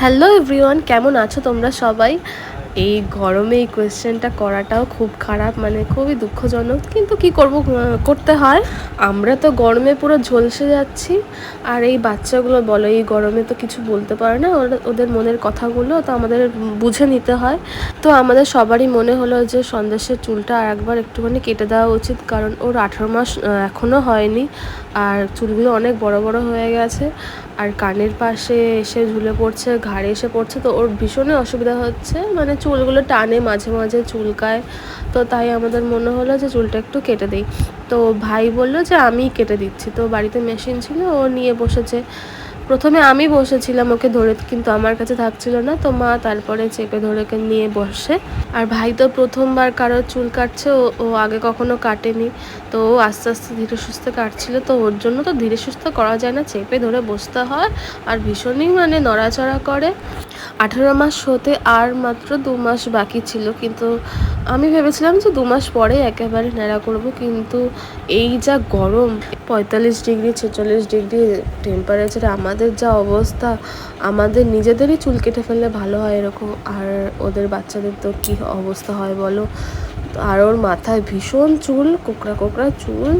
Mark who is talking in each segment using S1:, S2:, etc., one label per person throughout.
S1: Hello everyone, কেমন আছো তোমরা সবাই? এই গরমে এই কোয়েশ্চেনটা করাটাও খুব খারাপ, মানে খুবই দুঃখজনক, কিন্তু কি করব, করতে হয়। আমরা তো গরমে পুরো ঝলসে যাচ্ছি, আর এই বাচ্চাগুলো বলো, এই গরমে তো কিছু বলতে পারে না, ওদের মনের কথাগুলো তো আমাদের বুঝে নিতে হয়। তো আমাদের সবারই মনে হলো যে সন্দেশের চুলটা আর একবার একটুখানি কেটে দেওয়া উচিত, কারণ ওর 18 মাস এখনও হয়নি, আর চুলগুলো অনেক বড় বড় হয়ে গেছে, আর কানের পাশে এসে ঝুলে পড়ছে, ঘাড়ে এসে পড়ছে, তো ওর ভীষণই অসুবিধা হচ্ছে, মানে চুলগুলো টানে, মাঝে মাঝে চুলকায়। তো তাই আমাদের মনে হলো যে চুলটা একটু কেটে দিই। তো ভাই বললো যে আমিই কেটে দিচ্ছি, তো বাড়িতে মেশিন ছিল, ও নিয়ে বসেছে। প্রথমে আমি বসেছিলাম ওকে ধরে, কিন্তু আমার কাছে থাকছিল না, তো মা তারপরে চেপে ধরে নিয়ে বসে। আর ভাই তো প্রথমবার কারোর চুল কাটছে, ও আগে কখনো কাটেনি, তো ও আস্তে আস্তে ধীরে সুস্থে কাটছিল, তো ওর জন্য তো ধীরে সুস্থে করা যায় না, চেপে ধরে বসতে হয়, আর ভীষণই মানে নড়াচড়া করে। 18 মাস হতে আর মাত্র 2 মাস বাকি ছিল, কিন্তু আমি ভেবেছিলাম যে 2 মাস পরে একেবারে ন্যাড়া করব, কিন্তু এই যা গরম, 45 ডিগ্রি 46 ডিগ্রি টেম্পারেচারে আমাদের যা অবস্থা, আমাদের নিজেদেরই চুল কেটে ফেললে ভালো হয় এরকম, আর ওদের বাচ্চাদের তো কী অবস্থা হয় বলো। আর ওর মাথায় ভীষণ চুল, কোকড়া কোকড়া চুল,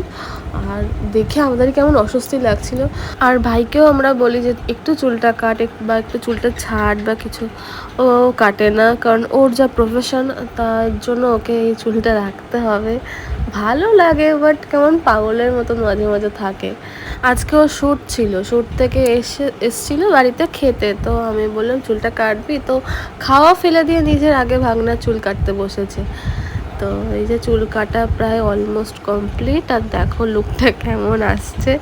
S1: আর দেখে আমাদের কেমন অস্বস্তি লাগছিল। আর ভাইকেও আমরা বলি যে একটু চুলটা কাট, বা একটু চুলটা ছাড় বা কিছু, ও কাটে না, কারণ ওর যা প্রফেশন, তার জন্য ওকে এই চুলটা রাখতে হবে। ভালো লাগে, বাট কেমন পাগলের মতো মাঝে মাঝে থাকে। আজকে ও শ্যুট ছিল, শ্যুট থেকে এসছিল বাড়িতে খেতে, তো আমি বললাম চুলটা কাটবি, তো খাওয়া ফেলে দিয়ে নিজের আগে ভাগনা চুল কাটতে বসেছে। তো এই যে চুল কাটা প্রায় অলমোস্ট কমপ্লিট, আর দেখো লুকটা কেমন আসছে।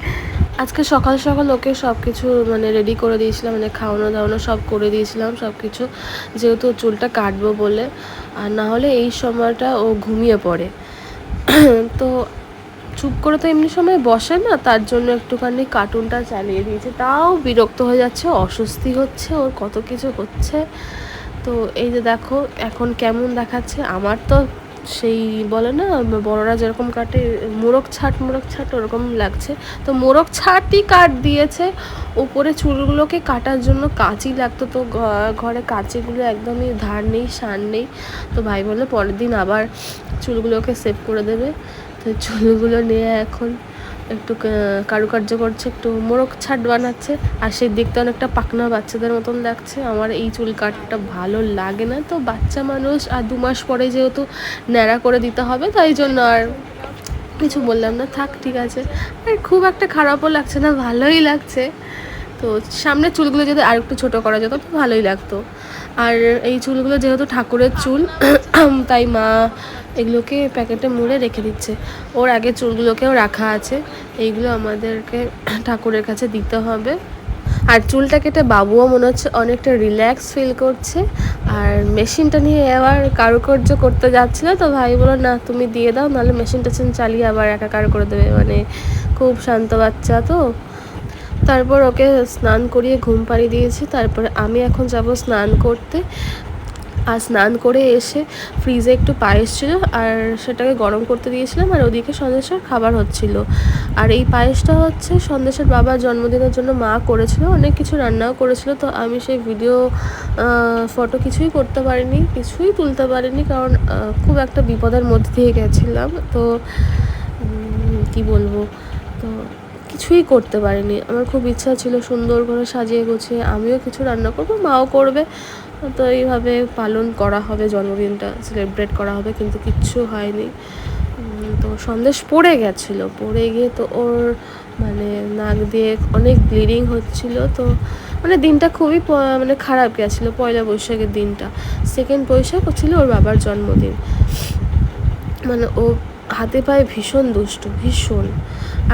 S1: আজকে সকাল সকাল ওকে সব কিছু মানে রেডি করে দিয়েছিলাম, মানে খাওয়ানো দাওয়ানো সব করে দিয়েছিলাম সব কিছু, যেহেতু চুলটা কাটবো বলে, আর না হলে এই সময়টা ও ঘুমিয়ে পড়ে। তো চুপ করে তো এমনি সময় বসে না, তার জন্য একটুখানি কার্টুনটা চালিয়ে দিয়েছে, তাও বিরক্ত হয়ে যাচ্ছে, অস্বস্তি হচ্ছে, ওর কত কিছু হচ্ছে। তো এই যে দেখো এখন কেমন দেখাচ্ছে, আমার তো সেই বলে না বড়রা যেরকম কাটে মোরগ ছাট ওরকম লাগছে। তো মোরগ ছাটই কাট দিয়েছে, উপরে চুলগুলোকে কাটার জন্য কাঁচি লাগতো, তো ঘরে কাঁচিগুলো একদমই ধার নেই, সার নেই। তো ভাই বললে পরের দিন আবার চুলগুলোকে সেভ করে দেবে। তো চুলগুলো নিয়ে এখন একটু কারুকার্য করছে, একটু মোরগ ছাট বানাচ্ছে, আর সেই দেখতে অনেকটা পাকনা বাচ্চাদের মতন লাগছে। আমার এই চুল কাটটা ভালো লাগে না, তো বাচ্চা মানুষ, আর 2 মাস পরে যেহেতু ন্যাড়া করে দিতে হবে, তাই জন্য আর কিছু বললাম না, থাক ঠিক আছে। আর খুব একটা খারাপও লাগছে না, ভালোই লাগছে। তো সামনের চুলগুলো যদি আর একটু ছোটো করা যেত তো ভালোই লাগতো। আর এই চুলগুলো যেহেতু ঠাকুরের চুল, তাই মা এগুলোকে প্যাকেটে মুড়ে রেখে দিচ্ছে। ওর আগে চুলগুলোকেও রাখা আছে, এইগুলো আমাদেরকে ঠাকুরের কাছে দিতে হবে। আর চুলটা কেটে বাবুও মনে হচ্ছে অনেকটা রিল্যাক্স ফিল করছে। আর মেশিনটা নিয়ে আবার কারুকার্য করতে যাচ্ছিলো, তো ভাই বলো না তুমি দিয়ে দাও, নাহলে মেশিন টেশিন চালিয়ে আবার একাকার করে দেবে, মানে খুব শান্ত বাচ্চা তো। তারপর ওকে স্নান করিয়ে ঘুম পাড়িয়ে দিয়েছি, তারপরে আমি এখন যাব স্নান করতে। আর স্নান করে এসে ফ্রিজে একটু পায়েস ছিল, আর সেটাকে গরম করতে দিয়েছিলাম, আর ওদিকে সন্দেশের খাবার হচ্ছিল। আর এই পায়েসটা হচ্ছে সন্দেশের বাবার জন্মদিনের জন্য মা করেছিল, অনেক কিছু রান্নাও করেছিল, তো আমি সেই ভিডিও ফটো কিছুই করতে পারিনি, কিছুই তুলতে পারিনি, কারণ খুব একটা বিপদের মধ্যে দিয়ে গেছিলাম। তো কি বলবো, তো কিছুই করতে পারিনি। আমার খুব ইচ্ছা ছিল সুন্দর করে সাজিয়ে গুছিয়ে আমিও কিছু রান্না করবো, মাও করবে, তো এইভাবে পালন করা হবে, জন্মদিনটা সেলিব্রেট করা হবে, কিন্তু কিচ্ছু হয়নি। তো সন্দেশ পড়ে গেছিলো, পড়ে গিয়ে তো ওর মানে নাক দিয়ে অনেক ব্লিডিং হচ্ছিলো, তো মানে দিনটা খুবই মানে খারাপ গেছিলো। পয়লা বৈশাখের দিনটা, সেকেন্ড বৈশাখ ছিল ওর বাবার জন্মদিন, মানে ও হাতে পায়ে ভীষণ দুষ্টু, ভীষণ।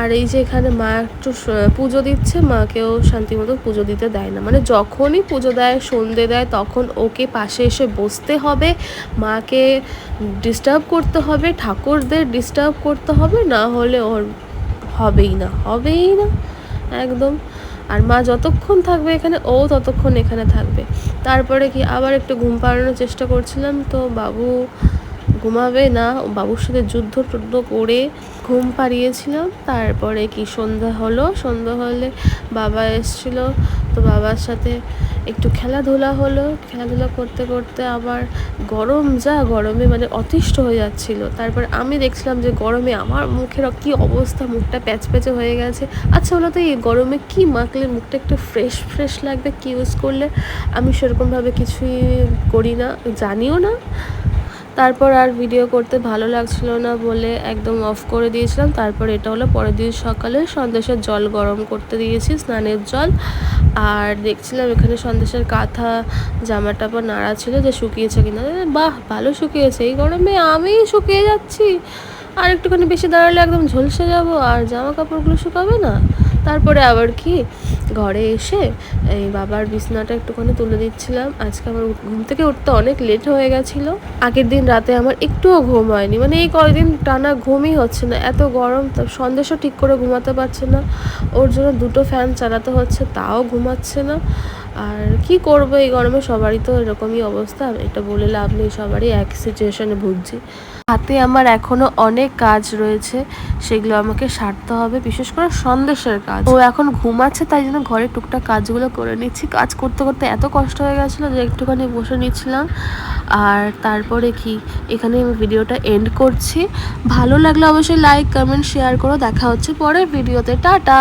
S1: আর এই যে এখানে মা একটু পুজো দিচ্ছে, মাকেও শান্তি মতো পুজো দিতে দেয় না, মানে যখনই পুজো দেয় সন্ধে দেয় তখন ওকে পাশে এসে বসতে হবে, মাকে ডিস্টার্ব করতে হবে, ঠাকুরদের ডিস্টার্ব করতে হবে, না হলে ওর হবেই না, হবেই না একদম। আর মা যতক্ষণ থাকবে এখানে, ও ততক্ষণ এখানে থাকবে। তারপরে কি আবার একটু ঘুম পাড়ানোর চেষ্টা করছিলাম, তো বাবু ঘুমাবে না, বাবুর সাথে যুদ্ধ টুদ্ধ করে ঘুম পাড়িয়েছিলাম। তারপরে কি সন্ধ্যা হলো, সন্ধ্যা হলে বাবা এসেছিলো, তো বাবার সাথে একটু খেলাধুলা হলো, খেলাধুলা করতে করতে আবার গরমে মানে অতিষ্ঠ হয়ে যাচ্ছিলো। তারপর আমি দেখছিলাম যে গরমে আমার মুখের কী অবস্থা, মুখটা প্যাচপ্যাচে হয়ে গেছে। আচ্ছা বলো তো এই গরমে কী মাখলে মুখটা একটু ফ্রেশ ফ্রেশ লাগবে, কী ইউজ করলে? আমি সেরকমভাবে কিছুই করি না, জানিও না। তারপর আর ভিডিও করতে ভালো লাগছিল না বলে একদম অফ করে দিয়েছিলাম। তারপর এটা হলো পরের দিন সকালে সন্দেশের জল গরম করতে দিয়েছি, স্নানের জল। আর দেখছিলাম এখানে সন্দেশের কাঁথা জামা টাপা নাড়া ছিল যে শুকিয়েছে কিনা। বাহ, ভালো শুকিয়েছে, এই গরমে আমি শুকিয়ে যাচ্ছি, আর একটুখানি বেশি দাঁড়ালে একদম ঝলসে যাব, আর জামা কাপড়গুলো শুকাবে না। তারপরে আবার কি ঘরে এসে এই বাবার বিছনাটা একটুখানি তুলে দিচ্ছিলাম। আজকে আমার ঘুম থেকে উঠতে অনেক লেট হয়ে গেছিলো। আগের দিন রাতে আমার একটুও ঘুম হয়নি, মানে এই কয়েকদিন টানা ঘুমই হচ্ছে না, এত গরম। তো সন্দেশও ঠিক করে ঘুমাতে পারছে না, ওর জন্য 2টো ফ্যান চালাতে হচ্ছে, তাও ঘুমাচ্ছে না। আর কি করবো, এই গরমে সবারই তো এরকমই অবস্থা, এটা বলে লাভ নেই, সবারই এক সিচুয়েশনে ভুগছি। হাতে আমার এখনো অনেক কাজ রয়েছে, সেগুলো আমাকে সারতে হবে, বিশেষ করে সন্দেশের কাজ। ও এখন ঘুমাচ্ছে, তাই জন্য ঘরের টুকটাক কাজগুলো করে নিচ্ছি। কাজ করতে করতে এত কষ্ট হয়ে গেছিলো যে একটুখানি বসে নিচ্ছিলাম। আর তারপরে কি এখানে আমি ভিডিওটা এন্ড করছি। ভালো লাগলে অবশ্যই লাইক, কমেন্ট, শেয়ার করো। দেখা হচ্ছে পরের ভিডিওতে। টাটা।